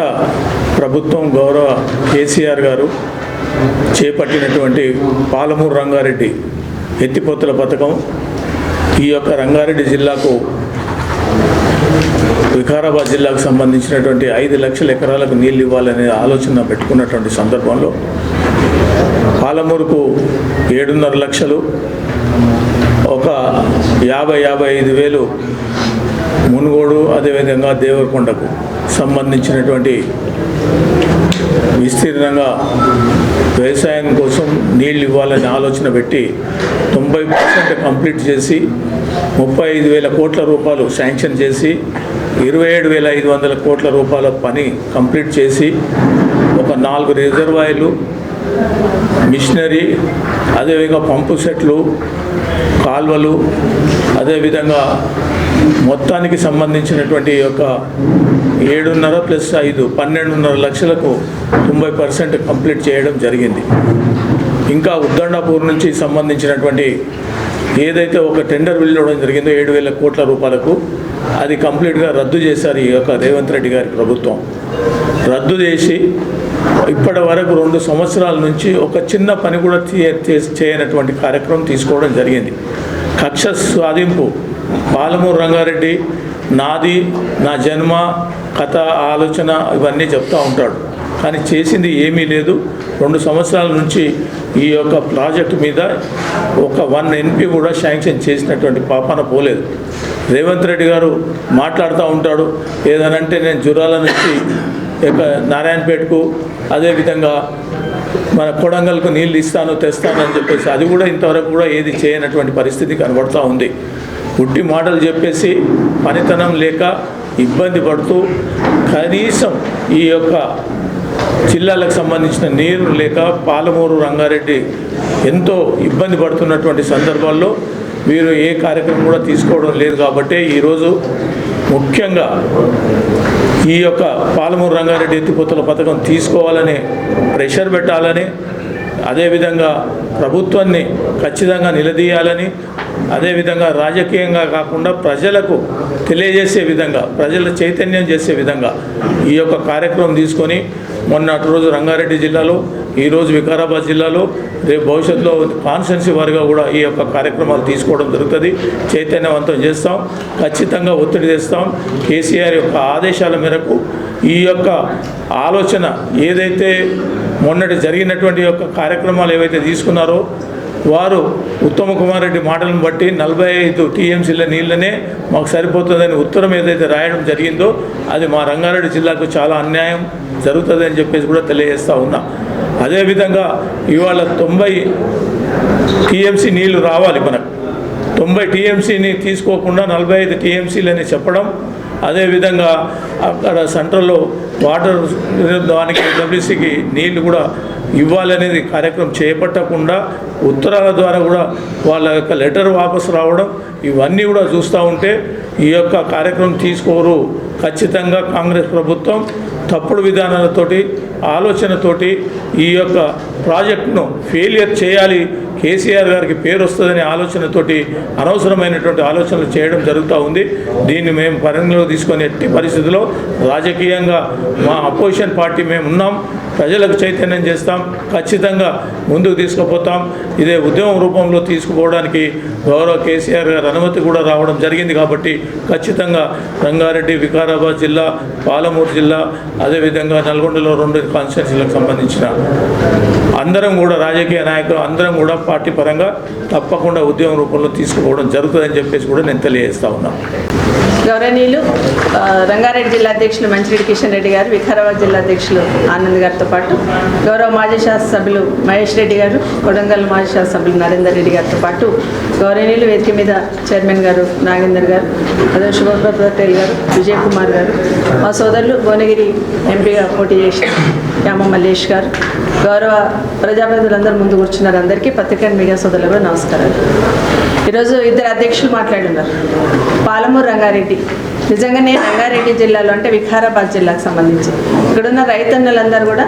ప్రభుత్వం గౌరవ కేసీఆర్ గారు చేపట్టినటువంటి పాలమూరు రంగారెడ్డి ఎత్తిపోతల పథకం ఈ యొక్క రంగారెడ్డి జిల్లాకు, వికారాబాద్ జిల్లాకు సంబంధించినటువంటి 5 లక్షల ఎకరాలకు నీళ్ళు ఇవ్వాలనే ఆలోచన పెట్టుకున్నటువంటి సందర్భంలో పాలమూరుకు 7.5 లక్షలు, ఒక 55 వేలు మునుగోడు, అదేవిధంగా దేవరకొండకు సంబంధించినటువంటి విస్తీర్ణంగా వ్యవసాయం కోసం నీళ్ళు ఇవ్వాలనే ఆలోచన పెట్టి 90% కంప్లీట్ చేసి 35,000 కోట్ల రూపాయలు శాంక్షన్ చేసి 27,500 కోట్ల రూపాయల పని కంప్లీట్ చేసి ఒక 4 రిజర్వాయర్లు, మిషనరీ, అదేవిధంగా పంపు సెట్లు, కాల్వలు, అదేవిధంగా మొత్తానికి సంబంధించినటువంటి యొక్క 7.5 + 5 12.5 లక్షలకు 90% కంప్లీట్ చేయడం జరిగింది. ఇంకా ఉద్దండాపూర్ నుంచి సంబంధించినటువంటి ఏదైతే ఒక టెండర్ వెళ్ళడం జరిగిందో 7,000 కోట్ల రూపాయలకు, అది కంప్లీట్గా రద్దు చేశారు ఈ యొక్క రేవంత్ రెడ్డి గారి ప్రభుత్వం. రద్దు చేసి ఇప్పటి వరకు 2 సంవత్సరాల నుంచి ఒక చిన్న పని కూడా చేయనటువంటి కార్యక్రమం తీసుకోవడం జరిగింది. కక్ష సాధింపు, పాలమూరు రంగారెడ్డి నాది, నా జన్మ, కథ, ఆలోచన ఇవన్నీ చెప్తూ ఉంటాడు, కానీ చేసింది ఏమీ లేదు. 2 సంవత్సరాల నుంచి ఈ యొక్క ప్రాజెక్టు మీద ఒక 1 NP కూడా శాంక్షన్ చేసినటువంటి పాపాన పోలేదు. రేవంత్ రెడ్డి గారు మాట్లాడుతూ ఉంటాడు, ఏదనంటే నేను జురాల నుంచి నారాయణపేటకు, అదేవిధంగా మన కొడంగల్కు నీళ్ళు ఇస్తాను తెస్తాను అని చెప్పేసి అది కూడా ఇంతవరకు కూడా ఏది చేయనటువంటి పరిస్థితి కనబడుతూ ఉంది. ఉట్టి మాటలు చెప్పేసి పనితనం లేక ఇబ్బంది పడుతూ కనీసం ఈ యొక్క జిల్లాలకు సంబంధించిన నీరు లేక పాలమూరు రంగారెడ్డి ఎంతో ఇబ్బంది పడుతున్నటువంటి సందర్భాల్లో వీరు ఏ కార్యక్రమం కూడా తీసుకోవడం లేదు. కాబట్టి ఈరోజు ముఖ్యంగా ఈ యొక్క పాలమూరు రంగారెడ్డి ఎత్తిపోతల పథకం తీసుకోవాలని ప్రెషర్ పెట్టాలని, అదేవిధంగా ప్రభుత్వాన్ని ఖచ్చితంగా నిలదీయాలని, అదేవిధంగా రాజకీయంగా కాకుండా ప్రజలకు తెలియజేసే విధంగా, ప్రజల చైతన్యం చేసే విధంగా ఈ యొక్క కార్యక్రమం తీసుకొని మొన్నటి రోజు రంగారెడ్డి జిల్లాలో, ఈరోజు వికారాబాద్ జిల్లాలో, రేపు భవిష్యత్తులో కాన్స్టిట్యున్సీ వారిగా కూడా ఈ యొక్క కార్యక్రమాలు తీసుకోవడం జరుగుతుంది. చైతన్యవంతం చేస్తాం, ఖచ్చితంగా ఒత్తిడి తెస్తాం. కేసీఆర్ యొక్క ఆదేశాల మేరకు ఈ యొక్క ఆలోచన ఏదైతే మొన్నటి జరిగినటువంటి యొక్క కార్యక్రమాలు ఏవైతే తీసుకున్నారో, వారు ఉత్తమ్ కుమార్ రెడ్డి మాటలను బట్టి 45 TMCల నీళ్ళనే మాకు సరిపోతుందని ఉత్తరం ఏదైతే రాయడం జరిగిందో అది మా రంగారెడ్డి జిల్లాకు చాలా అన్యాయం జరుగుతుందని చెప్పేసి కూడా తెలియజేస్తూ ఉన్నా. అదేవిధంగా ఇవాళ 90 TMC నీళ్లు రావాలి మనకు, 90 TMCని తీసుకోకుండా 45 TMCలని చెప్పడం, అదేవిధంగా అక్కడ సెంట్రల్లో వాటర్ దానికి WCకి నీళ్లు కూడా ఇవ్వాలనేది కార్యక్రమం చేపట్టకుండా ఉత్తరాల ద్వారా కూడా వాళ్ళ యొక్క లెటర్ వాపసు రావడం, ఇవన్నీ కూడా చూస్తూ ఉంటే ఈ యొక్క కార్యక్రమం తీసుకోరు. ఖచ్చితంగా కాంగ్రెస్ ప్రభుత్వం తప్పుడు విధానాలతోటి, ఆలోచనతోటి ఈ యొక్క ప్రాజెక్టును ఫెయిలియర్ చేయాలి, కేసీఆర్ గారికి పేరు వస్తుందనే ఆలోచనతోటి అనవసరమైనటువంటి ఆలోచనలు చేయడం జరుగుతూ ఉంది. దీన్ని మేము పరిగణలోకి తీసుకొని ఎట్టి పరిస్థితుల్లో రాజకీయంగా మా అపోజిషన్ పార్టీ మేము ఉన్నాం, ప్రజలకు చైతన్యం చేస్తాం, ఖచ్చితంగా ముందుకు తీసుకుపోతాం. ఇదే ఉద్యమం రూపంలో తీసుకుపోవడానికి గౌరవ కేసీఆర్ గారి అనుమతి కూడా రావడం జరిగింది. కాబట్టి ఖచ్చితంగా రంగారెడ్డి, వికారాబాద్ జిల్లా, పాలమూరు జిల్లా, అదేవిధంగా నల్గొండలో 2 కాన్స్టిట్యున్సీలకు సంబంధించిన అందరం కూడా రాజకీయ నాయకులు అందరం కూడా పార్టీ పరంగా తప్పకుండా ఉద్యమం రూపంలో తీసుకుపోవడం జరుగుతుందని చెప్పేసి కూడా నేను తెలియజేస్తా ఉన్నాను. గౌరవనీయులు రంగారెడ్డి జిల్లా అధ్యక్షులు మంచిరెడ్డి కిషన్ రెడ్డి గారు, వికారాబాద్ జిల్లా అధ్యక్షులు ఆనంద్ గారితో పాటు గౌరవ మాజీ శాసనసభ్యులు మహేష్ రెడ్డి గారు, కొడంగల్ మాజీ శాసనసభ్యులు నరేందర్ రెడ్డి గారితో పాటు గౌరవనీయులు వేదిక మీద చైర్మన్ గారు నాగేందర్ గారు, అదే శుభప్రభ పటేల్ గారు, విజయ్ కుమార్ గారు, మా సోదరులు భువనగిరి ఎంపీగా పోటీ చేసిన యామ మల్లేష్ గారు, గౌరవ ప్రజాప్రతినిధులందరూ ముందు కూర్చున్నారు. అందరికీ పత్రికా మీడియా సోదరులకు కూడా నమస్కారాలు. ఈరోజు ఇద్దరు అధ్యక్షులు మాట్లాడున్నారు. పాలమూరు రంగారెడ్డి, నిజంగానే రంగారెడ్డి జిల్లాలో అంటే వికారాబాద్ జిల్లాకు సంబంధించి ఇక్కడున్న రైతన్నలందరూ కూడా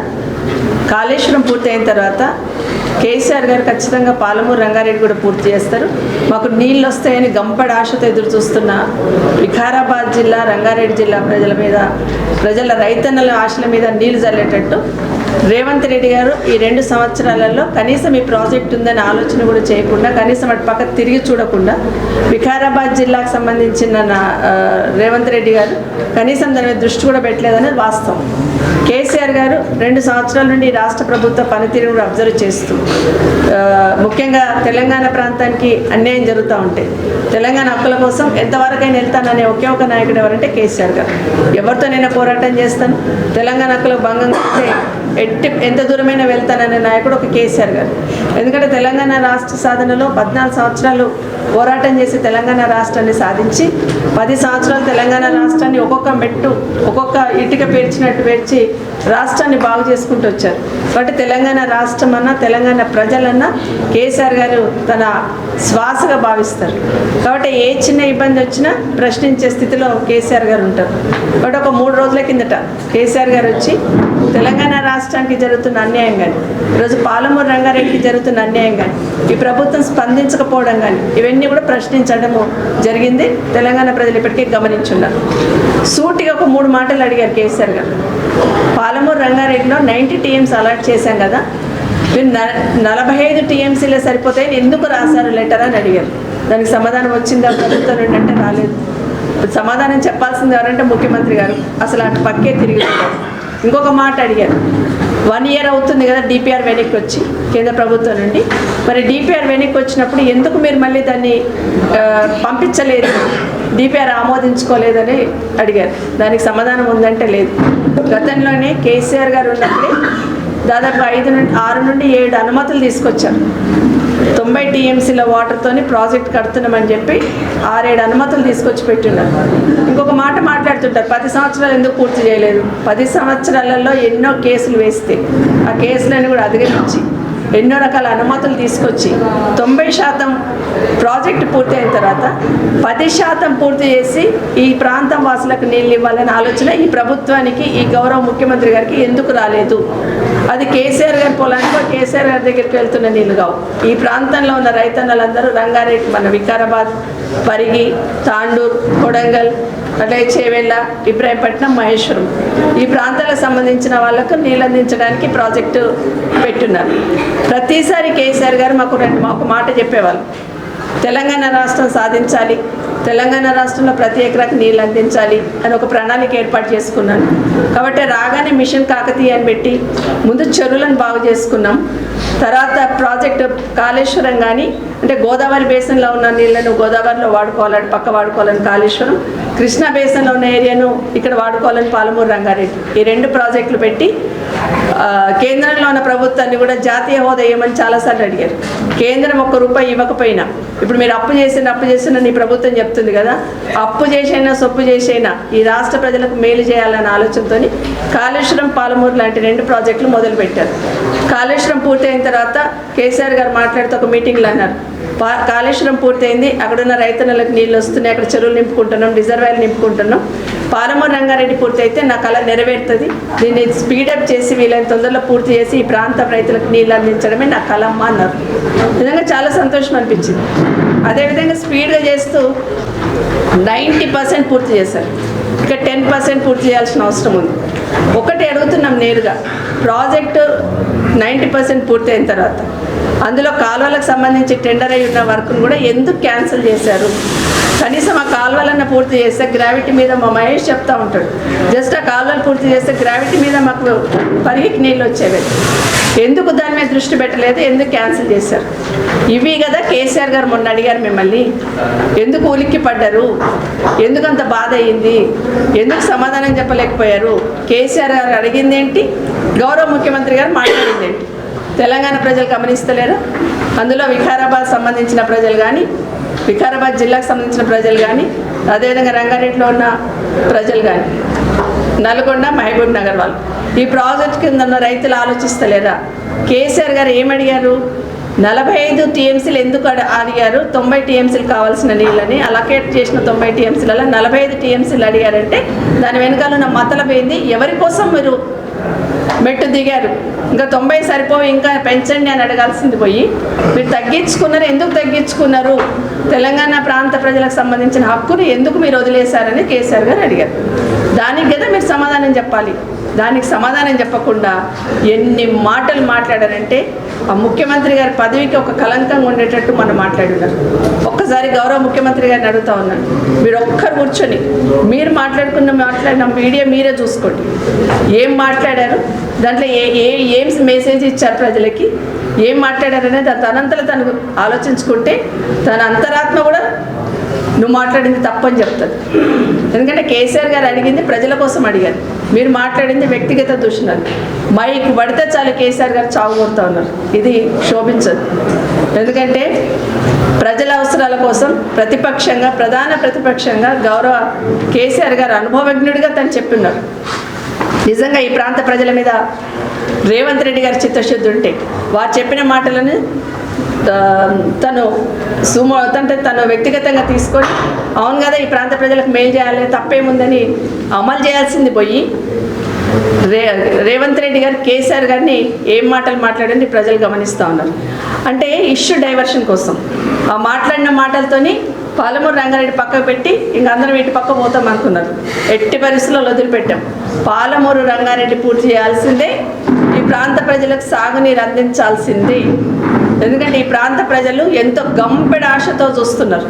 కాళేశ్వరం పూర్తయిన తర్వాత కేసీఆర్ గారు ఖచ్చితంగా పాలమూరు రంగారెడ్డి కూడా పూర్తి చేస్తారు, మాకు నీళ్ళు వస్తాయని గంపడి ఆశతో ఎదురు చూస్తున్న వికారాబాద్ జిల్లా, రంగారెడ్డి జిల్లా ప్రజల రైతన్నల ఆశల మీద నీళ్లు చల్లేటట్టు రేవంత్ రెడ్డి గారు ఈ 2 సంవత్సరాలలో కనీసం ఈ ప్రాజెక్ట్ ఉందని ఆలోచన కూడా చేయకుండా, కనీసం అటు పక్క తిరిగి చూడకుండా వికారాబాద్ జిల్లాకు సంబంధించిన రేవంత్ రెడ్డి గారు కనీసం దాని మీద దృష్టి కూడా పెట్టలేదనేది వాస్తవం. కేసీఆర్ గారు 2 సంవత్సరాల నుండి రాష్ట్ర ప్రభుత్వ పనితీరును కూడా అబ్జర్వ్ చేస్తూ ముఖ్యంగా తెలంగాణ ప్రాంతానికి అన్యాయం జరుగుతూ ఉంటే తెలంగాణ హక్కుల కోసం ఎంతవరకైనా వెళ్తాననే ఒకే ఒక నాయకుడు ఎవరంటే కేసీఆర్ గారు. ఎవరితోనైనా పోరాటం చేస్తాను, తెలంగాణ హక్కులకు భంగం కలిగితే ఎంత దూరమైనా వెళ్తాననే నాయకుడు ఒక కేసీఆర్ గారు. ఎందుకంటే తెలంగాణ రాష్ట్ర సాధనలో 14 సంవత్సరాలు పోరాటం చేసి తెలంగాణ రాష్ట్రాన్ని సాధించి 10 సంవత్సరాలు తెలంగాణ రాష్ట్రాన్ని ఒక్కొక్క మెట్టు ఒక్కొక్క ఇటుక పేర్చినట్టు పేర్చి రాష్ట్రాన్ని బాగు చేసుకుంటూ వచ్చారు. కాబట్టి తెలంగాణ రాష్ట్రం అన్నా తెలంగాణ ప్రజలన్నా కేసీఆర్ గారు తన శ్వాసగా భావిస్తారు. కాబట్టి ఏ చిన్న ఇబ్బంది వచ్చినా ప్రశ్నించే స్థితిలో కేసీఆర్ గారు ఉంటారు. కాబట్టి ఒక 3 రోజుల కిందట కేసీఆర్ గారు వచ్చి తెలంగాణ రాష్ట్రానికి జరుగుతున్న అన్యాయం కానీ, ఈరోజు పాలమూరు రంగారెడ్డికి జరుగుతున్న అన్యాయం కానీ, ఈ ప్రభుత్వం స్పందించకపోవడం కానీ, ఇవన్నీ కూడా ప్రశ్నించడము జరిగింది. తెలంగాణ ప్రజలు ఇప్పటికీ గమనించున్నారు. సూటిగా ఒక 3 మాటలు అడిగారు కేసీఆర్ గారు. పాలమూరు రంగారెడ్డిలో 90 TMC అలాట్ చేశాం కదా, మీరు 45 TMCలే సరిపోతాయని ఎందుకు రాశారు లెటర్ అని అడిగారు. దానికి సమాధానం వచ్చిందా ప్రభుత్వం నుండి అంటే రాలేదు. సమాధానం చెప్పాల్సింది ఎవరంటే ముఖ్యమంత్రి గారు. అసలు అటు పక్కే తిరిగి ఇంకొక మాట అడిగారు. 1 year అవుతుంది కదా DPR వెనక్కి వచ్చి కేంద్ర ప్రభుత్వం నుండి, మరి DPR వెనక్కి వచ్చినప్పుడు ఎందుకు మీరు మళ్ళీ దాన్ని పంపించలేదు, DPR ఆమోదించుకోలేదని అడిగారు. దానికి సమాధానం ఉందంటే లేదు. గతంలోనే కేసీఆర్ గారు ఉన్నప్పుడే దాదాపు 6 నుండి 7 అనుమతులు తీసుకొచ్చారు. 90 TMCల వాటర్తోని ప్రాజెక్ట్ కడుతున్నామని చెప్పి 6-7 అనుమతులు తీసుకొచ్చి పెట్టున్నారు. ఇంకొక మాట మాట్లాడుతుంటారు, 10 సంవత్సరాలు ఎందుకు పూర్తి చేయలేదు. 10 సంవత్సరాలలో ఎన్నో కేసులు వేస్తే ఆ కేసులను కూడా అధిగమించి ఎన్నో రకాల అనుమతులు తీసుకొచ్చి 90% ప్రాజెక్టు పూర్తి అయిన తర్వాత 10% పూర్తి చేసి ఈ ప్రాంతం వాసులకు నీళ్ళు ఇవ్వాలనే ఆలోచన ఈ ప్రభుత్వానికి, ఈ గౌరవ ముఖ్యమంత్రి గారికి ఎందుకు రాలేదు? అది కేసీఆర్ గారి పొలానికి కేసీఆర్ గారి దగ్గరికి వెళ్తున్న నీళ్ళు కావు. ఈ ప్రాంతంలో ఉన్న రైతన్నలందరూ రంగారెడ్డి, మన వికారాబాద్, పరిగి, తాండూర్, కొడంగల్, అట్లాగే చేవెళ్ళ, ఇబ్రాహీంపట్నం, మహేశ్వరం ఈ ప్రాంతాలకు సంబంధించిన వాళ్ళకు నీళ్ళు అందించడానికి ప్రాజెక్టు పెట్టున్నారు. ప్రతిసారి కేసీఆర్ గారు మాకు మాట చెప్పేవాళ్ళు, తెలంగాణ రాష్ట్రం సాధించాలి, తెలంగాణ రాష్ట్రంలో ప్రతి ఎకరాకి నీళ్ళు అందించాలి అని ఒక ప్రణాళిక ఏర్పాటు చేసుకున్నాను. కాబట్టి రాగానే మిషన్ కాకతీయ అని పెట్టి ముందు చెరువులను బాగు చేసుకున్నాం. తర్వాత ప్రాజెక్టు కాళేశ్వరం కానీ, అంటే గోదావరి బేసిన్లో ఉన్న నీళ్లను గోదావరిలో వాడుకోవాలని పక్క వాడుకోవాలని కాళేశ్వరం, కృష్ణా బేసిన్లో ఉన్న ఏరియాను ఇక్కడ వాడుకోవాలని పాలమూరు రంగారెడ్డి, ఈ 2 ప్రాజెక్టులు పెట్టి కేంద్రంలో ఉన్న ప్రభుత్వాన్ని కూడా జాతీయ హోదా ఇవ్వమని చాలాసార్లు అడిగారు. కేంద్రం ₹1 ఇవ్వకపోయినా, ఇప్పుడు మీరు అప్పు చేసిన నీ ప్రభుత్వం చెప్తుంది కదా, అప్పు చేసైనా సొప్పు చేసైనా ఈ రాష్ట్ర ప్రజలకు మేలు చేయాలన్న ఆలోచనతో కాళేశ్వరం, పాలమూరు లాంటి 2 ప్రాజెక్టులు మొదలుపెట్టారు. కాళేశ్వరం పూర్తయిన తర్వాత కేసీఆర్ గారు మాట్లాడుతూ ఒక మీటింగ్లో అన్నారు, కాళేశ్వరం పూర్తయింది, అక్కడున్న రైతన్నలకు నీళ్ళు వస్తున్నాయి, అక్కడ చెరువులు నింపుకుంటున్నాం, రిజర్వాయర్లు నింపుకుంటున్నాం. పాలమూరు రంగారెడ్డి పూర్తి అయితే నా కళ నెరవేరుతుంది, దీన్ని స్పీడప్ చేసి వీళ్ళని తొందరలో పూర్తి చేసి ఈ ప్రాంత రైతులకు నీళ్ళు అందించడమే నా కళమ్మ అన్నారు. నిజంగా చాలా సంతోషం అనిపించింది. అదేవిధంగా స్పీడ్గా చేస్తూ 90% పూర్తి చేశారు. ఇక 10% పూర్తి చేయాల్సిన అవసరం ఉంది. ఒకటి అడుగుతున్నాం నేరుగా, ప్రాజెక్టు 90% పూర్తి అయిన తర్వాత అందులో కాలువలకు సంబంధించి టెండర్ అయి ఉన్న వర్క్ను కూడా ఎందుకు క్యాన్సిల్ చేశారు? కనీసం ఆ కాలువలన్న పూర్తి చేస్తే గ్రావిటీ మీద మా మహేష్ చెప్తా ఉంటాడు, జస్ట్ ఆ కాలువలు పూర్తి చేస్తే గ్రావిటీ మీద మాకు పరిగికి నీళ్ళు వచ్చేవి. ఎందుకు దాని మీద దృష్టి పెట్టలేదు? ఎందుకు క్యాన్సిల్ చేశారు? ఇవి కదా కేసీఆర్ గారు మొన్న అడిగారు మిమ్మల్ని, ఎందుకు ఉలిక్కి పడ్డారు, ఎందుకు అంత బాధ అయ్యింది, ఎందుకు సమాధానం చెప్పలేకపోయారు? కేసీఆర్ గారు అడిగింది ఏంటి, గౌరవ ముఖ్యమంత్రి గారు మాట్లాడింది ఏంటి? తెలంగాణ ప్రజలు గమనిస్తలేరా? అందులో వికారాబాద్ సంబంధించిన ప్రజలు కానీ, వికారాబాద్ జిల్లాకు సంబంధించిన ప్రజలు కానీ, అదేవిధంగా రంగారెడ్డిలో ఉన్న ప్రజలు కానీ నల్గొండ, మహబూబ్ నగర్ వాళ్ళు. ఈ ప్రాజెక్ట్ కింద ఉన్న రైతులు ఆలోచిస్తలేరా? కేసీఆర్ గారు ఏమడిగారు? 45 టీఎంసీలు ఎందుకు అడిగారు? 90 టీఎంసీలు కావాల్సిన నీళ్ళని అలకేట్ చేసిన 90 టీఎంసీలలో 45 టీఎంసీలు అడిగారంటే దాని వెనకాల ఉన్న మతలబ్ ఏంది? ఎవరి కోసం మీరు మెట్టు దిగారు? ఇంకా 90 సరిపోయి ఇంకా పెంచండి అని అడగాల్సింది పోయి మీరు తగ్గించుకున్నారు. ఎందుకు తగ్గించుకున్నారు? తెలంగాణ ప్రాంత ప్రజలకు సంబంధించిన హక్కును ఎందుకు మీరు వదిలేశారని కేసీఆర్ గారు అడిగారు. దానికి కదా మీరు సమాధానం చెప్పాలి. దానికి సమాధానం చెప్పకుండా ఎన్ని మాటలు మాట్లాడారంటే ఆ ముఖ్యమంత్రి గారి పదవికి ఒక కలంకంగా ఉండేటట్టు మనం మాట్లాడున్నారు. ఒక్కసారి గౌరవ ముఖ్యమంత్రి గారిని అడుగుతా ఉన్నాను, మీరు ఒక్కరు కూర్చొని మీరు మాట్లాడిన వీడియో మీరే చూసుకోండి. ఏం మాట్లాడారు, దాంట్లో ఏం మెసేజ్ ఇచ్చారు ప్రజలకి, ఏం మాట్లాడారనేది తనంతలో తను ఆలోచించుకుంటే తన అంతరాత్మ కూడా నువ్వు మాట్లాడింది తప్పని చెప్తుంది. ఎందుకంటే కేసీఆర్ గారు అడిగింది ప్రజల కోసం అడిగారు, మీరు మాట్లాడింది వ్యక్తిగత దూషణలు. మైకు పడితే చాలు కేసీఆర్ గారు చావు కొడుతూ ఉన్నారు. ఇది శోభించదు. ఎందుకంటే ప్రజల అవసరాల కోసం ప్రధాన ప్రతిపక్షంగా గౌరవ కేసీఆర్ గారు అనుభవజ్ఞుడిగా తను చెప్పున్నారు. నిజంగా ఈ ప్రాంత ప్రజల మీద రేవంత్ రెడ్డి గారి చిత్తశుద్ధి ఉంటే వారు చెప్పిన మాటలను తను వ్యక్తిగతంగా తీసుకొని అవును కదా ఈ ప్రాంత ప్రజలకు మేలు చేయాలి, తప్పేముందని అమలు చేయాల్సింది పోయి రేవంత్ రెడ్డి గారు కేసీఆర్ గారిని ఏం మాటలు మాట్లాడండి ప్రజలు గమనిస్తూ ఉన్నారు. అంటే ఇష్యూ డైవర్షన్ కోసం ఆ మాట్లాడిన మాటలతోని పాలమూరు రంగారెడ్డి పక్కకు పెట్టి ఇంక అందరం ఇటు పక్క పోతాం అనుకున్నారు. ఎట్టి పరిస్థితుల్లో వదిలిపెట్టాం. పాలమూరు రంగారెడ్డి పూర్తి చేయాల్సిందే, ఈ ప్రాంత ప్రజలకు సాగునీరు అందించాల్సిందే. ఎందుకంటే ఈ ప్రాంత ప్రజలు ఎంతో గంపెడ ఆశతో చూస్తున్నారు.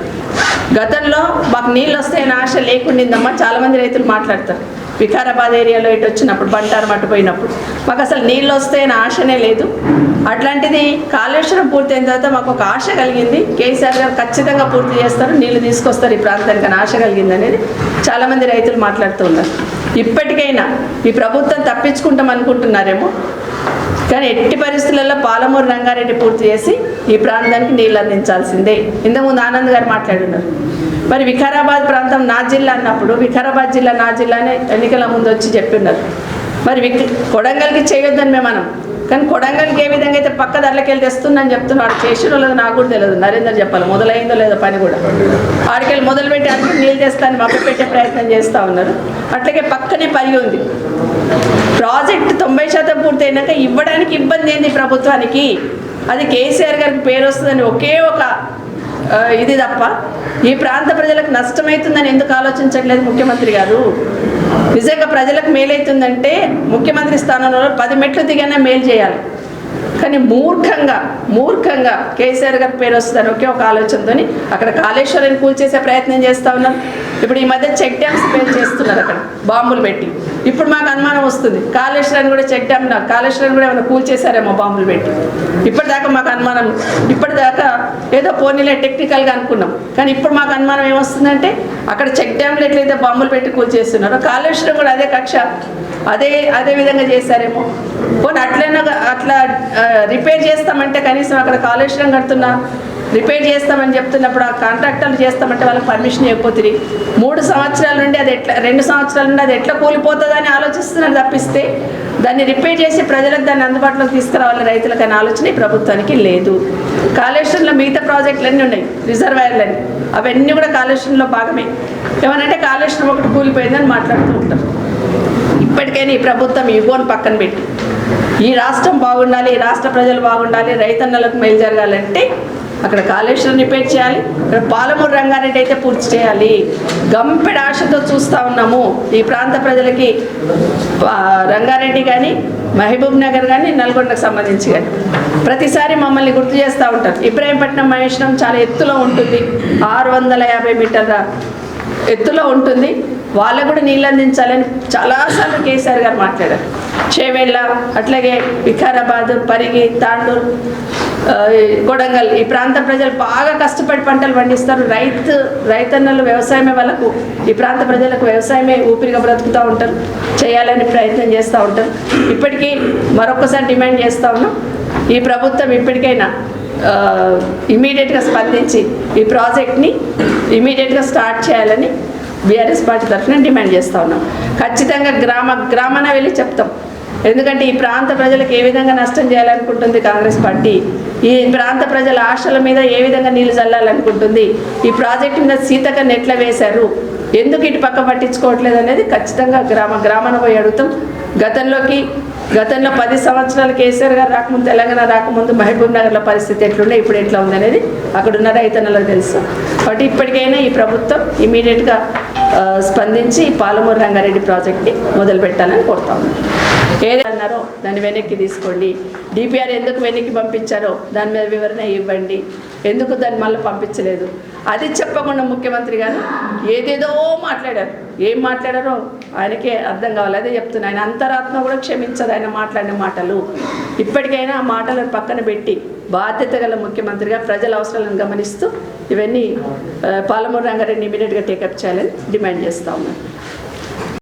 గతంలో మాకు నీళ్ళు వస్తాయని ఆశ లేకుండిందమ్మా చాలామంది రైతులు మాట్లాడతారు. వికారాబాద్ ఏరియాలో ఇటు వచ్చినప్పుడు బంటారు మట్టిపోయినప్పుడు మాకు అసలు నీళ్ళు వస్తాయని ఆశనే లేదు. అట్లాంటిది కాళేశ్వరం పూర్తయిన తర్వాత మాకు ఒక ఆశ కలిగింది, కేసీఆర్ గారు ఖచ్చితంగా పూర్తి చేస్తారు, నీళ్లు తీసుకొస్తారు ఈ ప్రాంతానికి అని ఆశ కలిగింది అనేది చాలామంది రైతులు మాట్లాడుతూ ఉన్నారు. ఇప్పటికైనా ఈ ప్రభుత్వం తప్పించుకుంటాం అనుకుంటున్నారేమో, కానీ ఎట్టి పరిస్థితులలో పాలమూరు రంగారెడ్డి పూర్తి చేసి ఈ ప్రాంతానికి నీళ్ళు అందించాల్సిందే. ఇంతకుముందు ఆనంద్ గారు మాట్లాడున్నారు. మరి వికారాబాద్ ప్రాంతం నా జిల్లా అన్నప్పుడు వికారాబాద్ జిల్లా నా జిల్లానే ఎన్నికల ముందు వచ్చి చెప్పిన్నారు. మరి కొడంగల్కి చేయొద్దని మేము మనం, కానీ కొడంగల్కి ఏ విధంగా అయితే పక్క ధరలకి వెళ్ళి తెస్తుందని చెప్తున్నాడు. చేసినో లేదో నాకు కూడా తెలియదు, నరేందర్ చెప్పాలి మొదలైందో లేదో పని కూడా. ఆడికెళ్ళి మొదలుపెట్టి అన్ని నీళ్ళు తెస్తాను మభ్యపెట్టే ప్రయత్నం చేస్తూ ఉన్నారు. అట్లాగే పక్కనే పని ఉంది. ప్రాజెక్టు 90% పూర్తయినాక ఇవ్వడానికి ఇబ్బంది ఏంది ప్రభుత్వానికి? అది కేసీఆర్ గారికి పేరు వస్తుందని ఒకే ఒక ఇది తప్ప ఈ ప్రాంత ప్రజలకు నష్టమవుతుందని ఎందుకు ఆలోచించట్లేదు ముఖ్యమంత్రి గారు? నిజంగా ప్రజలకు మేలవుతుందంటే ముఖ్యమంత్రి స్థానంలో 10 మెట్లు దిగైనా మేలు చేయాలి. కానీ మూర్ఖంగా కేసీఆర్ గారి పేరు వస్తుందని ఒకే ఒక ఆలోచనతో అక్కడ కాళేశ్వరాన్ని కూల్చేసే ప్రయత్నం చేస్తూ ఉన్నారు. ఇప్పుడు ఈ మధ్య చెక్ డ్యామ్స్ పేరు చేస్తున్నారు అక్కడ బాంబులు పెట్టి. ఇప్పుడు మాకు అనుమానం వస్తుంది కాళేశ్వరాన్ని కూడా చెక్ డ్యామ్ కాళేశ్వరాన్ని కూడా ఏమైనా కూల్చేశారేమో బాంబులు పెట్టి. ఇప్పటిదాకా మాకు అనుమానం, ఇప్పటిదాకా ఏదో పోనీలే టెక్నికల్గా అనుకున్నాం, కానీ ఇప్పుడు మాకు అనుమానం ఏమొస్తుందంటే అక్కడ చెక్ డ్యామ్లు ఎట్లయితే బాంబులు పెట్టి కూల్చేస్తున్నారో కాళేశ్వరం కూడా అదే కక్ష అదే విధంగా చేశారేమో. పోనీ అట్లా రిపేర్ చేస్తామంటే కనీసం అక్కడ కాళేశ్వరం కడుతున్నా రిపేర్ చేస్తామని చెప్తున్నప్పుడు ఆ కాంట్రాక్టర్లు చేస్తామంటే వాళ్ళకి పర్మిషన్ ఇవ్వకపోతుంది. 3 సంవత్సరాల నుండి అది 2 సంవత్సరాల నుండి అది ఎట్లా కూలిపోతుందని ఆలోచిస్తున్నారు తప్పిస్తే దాన్ని రిపేర్ చేసి ప్రజలకు దాన్ని అందుబాటులోకి తీసుకురావాలి రైతులకు అనే ఆలోచన ఈ ప్రభుత్వానికి లేదు. కాళేశ్వరంలో మిగతా ప్రాజెక్టులన్నీ ఉన్నాయి, రిజర్వాయర్లన్నీ, అవన్నీ కూడా కాళేశ్వరంలో భాగమే. ఏమనంటే కాళేశ్వరం ఒకటి కూలిపోయిందని మాట్లాడుతూ ఉంటారు. ఇప్పటికైనా ఈ ప్రభుత్వం ఇగోని పక్కన పెట్టి ఈ రాష్ట్రం బాగుండాలి, ఈ రాష్ట్ర ప్రజలు బాగుండాలి, రైతన్నలకు మేలు జరగాలంటే అక్కడ కాళేశ్వరం రిపేర్ చేయాలి, ఇక్కడ పాలమూరు రంగారెడ్డి అయితే పూర్తి చేయాలి. గంపెడ ఆశతో చూస్తూ ఉన్నాము. ఈ ప్రాంత ప్రజలకి రంగారెడ్డి కానీ మహబూబ్ నగర్ కానీ నల్గొండకు సంబంధించి కానీ ప్రతిసారి మమ్మల్ని గుర్తు చేస్తూ ఉంటారు. ఇబ్రాహీంపట్నం మహేశ్వరం చాలా ఎత్తులో ఉంటుంది, 650 మీటర్ల ఎత్తులో ఉంటుంది, వాళ్ళకు కూడా నీళ్ళు అందించాలని చాలాసార్లు కేసీఆర్ గారు మాట్లాడారు. చేవేళ్ళ, అట్లాగే వికారాబాద్, పరిగి, తాండూరు, కొడంగల్ ఈ ప్రాంత ప్రజలు బాగా కష్టపడి పంటలు పండిస్తారు. రైతన్నలు వ్యవసాయమే వాళ్ళకు, ఈ ప్రాంత ప్రజలకు వ్యవసాయమే ఊపిరిగా బ్రతుకుతూ ఉంటారు, చేయాలని ప్రయత్నం చేస్తూ ఉంటారు. ఇప్పటికీ మరొకసారి డిమాండ్ చేస్తూ ఉన్నాం, ఈ ప్రభుత్వం ఇప్పటికైనా ఇమీడియట్గా స్పందించి ఈ ప్రాజెక్ట్ని ఇమీడియట్గా స్టార్ట్ చేయాలని బీఆర్ఎస్ పార్టీ తరఫున డిమాండ్ చేస్తూ ఉన్నాం. ఖచ్చితంగా గ్రామాన వెళ్ళి చెప్తాం. ఎందుకంటే ఈ ప్రాంత ప్రజలకు ఏ విధంగా నష్టం చేయాలనుకుంటుంది కాంగ్రెస్ పార్టీ, ఈ ప్రాంత ప్రజల ఆశల మీద ఏ విధంగా నీళ్లు చల్లాలనుకుంటుంది, ఈ ప్రాజెక్టు మీద సీతక నెట్ల వేశారు, ఎందుకు ఇటు పక్క పట్టించుకోవట్లేదు అనేది ఖచ్చితంగా గ్రామాన పోయి అడుగుతాం. గతంలో 10 సంవత్సరాలు కేసీఆర్ గారు రాకముందు, తెలంగాణ రాకముందు మహబూబ్ నగర్లో పరిస్థితి ఎట్లుండే, ఇప్పుడు ఎట్లా ఉందనేది అక్కడ ఉన్న రైతన్నలకు తెలుసు. కాబట్టి ఇప్పటికైనా ఈ ప్రభుత్వం ఇమీడియట్గా స్పందించి పాలమూరు రంగారెడ్డి ప్రాజెక్ట్ని మొదలు పెట్టాలని కోరుతా ఉన్నాం. ఏదన్నారో దాన్ని వెనక్కి తీసుకోండి. డిపిఆర్ ఎందుకు వెనక్కి పంపించారో దాని మీద వివరణ ఇవ్వండి. ఎందుకు దాన్ని మళ్ళీ పంపించలేదు అది చెప్పకుండా ముఖ్యమంత్రి గారు ఏదేదో మాట్లాడారు. ఏం మాట్లాడారో ఆయనకే అర్థం కావాలి. అదే చెప్తున్నా, ఆయన అంతరాత్మ కూడా క్షమించదు ఆయన మాట్లాడిన మాటలు. ఇప్పటికైనా ఆ మాటలను పక్కన పెట్టి బాధ్యత గల ముఖ్యమంత్రిగా ప్రజల అవసరాలను గమనిస్తూ ఇవన్నీ పాలమూరు రంగారెడ్డిని ఇమీడియట్గా టేకప్ చేయాలని డిమాండ్ చేస్తూ ఉన్నాను.